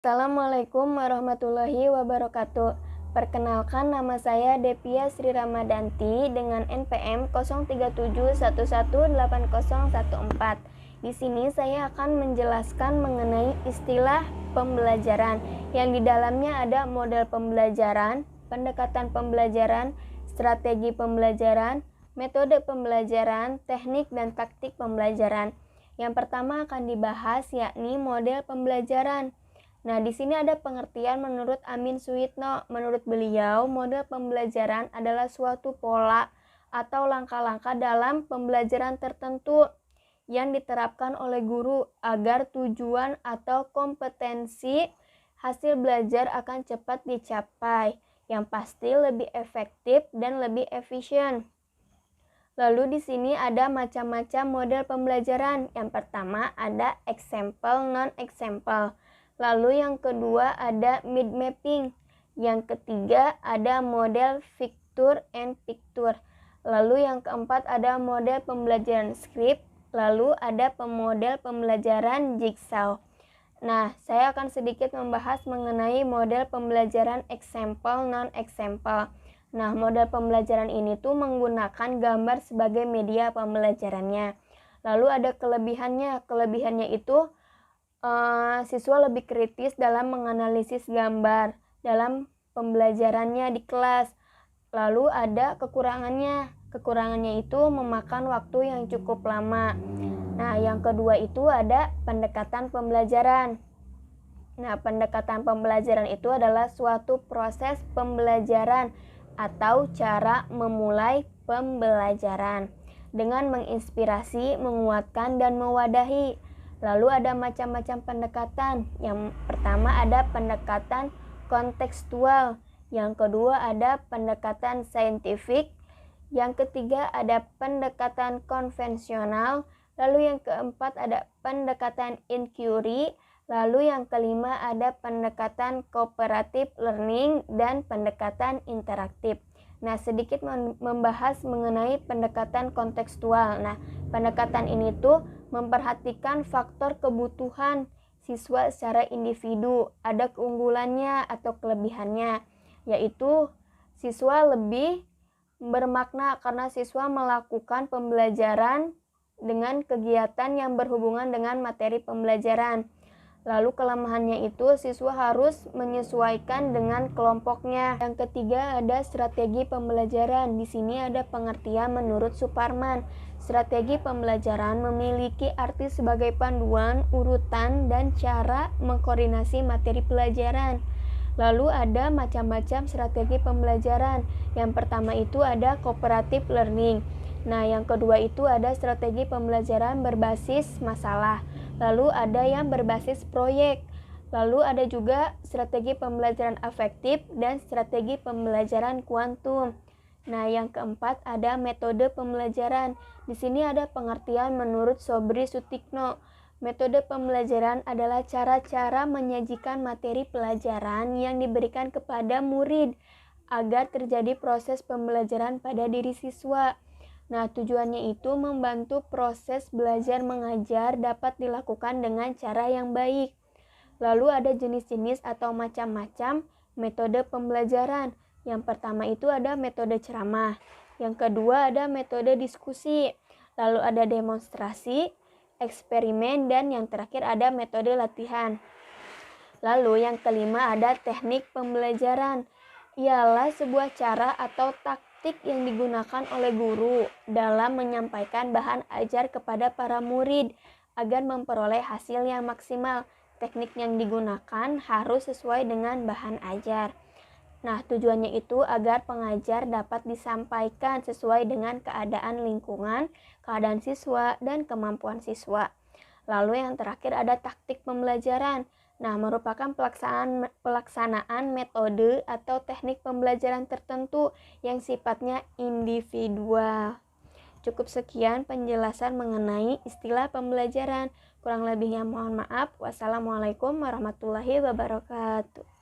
Assalamualaikum warahmatullahi wabarakatuh. Perkenalkan, nama saya Devia Sri Ramadanti dengan NPM 0371180114. Di sini saya akan menjelaskan mengenai istilah pembelajaran yang di dalamnya ada model pembelajaran, pendekatan pembelajaran, strategi pembelajaran, metode pembelajaran, teknik dan taktik pembelajaran. Yang pertama akan dibahas yakni model pembelajaran. Nah, di sini ada pengertian menurut Amin Suitno. Menurut beliau, model pembelajaran adalah suatu pola atau langkah-langkah dalam pembelajaran tertentu yang diterapkan oleh guru agar tujuan atau kompetensi hasil belajar akan cepat dicapai, yang pasti lebih efektif dan lebih efisien. Lalu di sini ada macam-macam model pembelajaran. Yang pertama ada example, non-example. Lalu yang kedua ada mid mapping. Yang ketiga ada model picture and picture. Lalu yang keempat ada model pembelajaran script. Lalu ada model pembelajaran jigsaw. Nah, saya akan sedikit membahas mengenai model pembelajaran example, non-example. Nah, model pembelajaran ini tuh menggunakan gambar sebagai media pembelajarannya. Lalu ada kelebihannya. Kelebihannya itu siswa lebih kritis dalam menganalisis gambar dalam pembelajarannya di kelas. Lalu ada kekurangannya. Kekurangannya itu memakan waktu yang cukup lama. Nah, yang kedua itu ada pendekatan pembelajaran. Nah, pendekatan pembelajaran itu adalah suatu proses pembelajaran atau cara memulai pembelajaran dengan menginspirasi, menguatkan, dan mewadahi. Lalu ada macam-macam pendekatan. Yang pertama ada pendekatan kontekstual. Yang kedua ada pendekatan saintifik. Yang ketiga ada pendekatan konvensional. Lalu yang keempat ada pendekatan inquiry. Lalu yang kelima ada pendekatan cooperative learning dan pendekatan interaktif. Nah, sedikit membahas mengenai pendekatan kontekstual. Nah, pendekatan ini tuh memperhatikan faktor kebutuhan siswa secara individu. Ada keunggulannya atau kelebihannya, yaitu siswa lebih bermakna karena siswa melakukan pembelajaran dengan kegiatan yang berhubungan dengan materi pembelajaran. Lalu kelemahannya itu siswa harus menyesuaikan dengan kelompoknya. Yang ketiga ada strategi pembelajaran. Di sini ada pengertian menurut Suparman. Strategi pembelajaran memiliki arti sebagai panduan, urutan, dan cara mengkoordinasi materi pelajaran. Lalu ada macam-macam strategi pembelajaran. Yang pertama itu ada cooperative learning. Nah, yang kedua itu ada strategi pembelajaran berbasis masalah. Lalu ada yang berbasis proyek. Lalu ada juga strategi pembelajaran afektif dan strategi pembelajaran kuantum. Nah, yang keempat ada metode pembelajaran. Di sini ada pengertian menurut Sobri Sutikno. Metode pembelajaran adalah cara-cara menyajikan materi pelajaran yang diberikan kepada murid agar terjadi proses pembelajaran pada diri siswa. Nah, tujuannya itu membantu proses belajar mengajar dapat dilakukan dengan cara yang baik. Lalu ada jenis-jenis atau macam-macam metode pembelajaran. Yang pertama itu ada metode ceramah. Yang kedua ada metode diskusi. Lalu ada demonstrasi, eksperimen, dan yang terakhir ada metode latihan. Lalu yang kelima ada teknik pembelajaran. Ialah sebuah cara atau taktik yang digunakan oleh guru dalam menyampaikan bahan ajar kepada para murid agar memperoleh hasil yang maksimal. Teknik yang digunakan harus sesuai dengan bahan ajar. Nah, tujuannya itu agar pengajar dapat disampaikan sesuai dengan keadaan lingkungan, keadaan siswa, dan kemampuan siswa. Lalu yang terakhir ada taktik pembelajaran. Nah, merupakan pelaksanaan metode atau teknik pembelajaran tertentu yang sifatnya individual. Cukup sekian penjelasan mengenai istilah pembelajaran. Kurang lebihnya mohon maaf. Wassalamualaikum warahmatullahi wabarakatuh.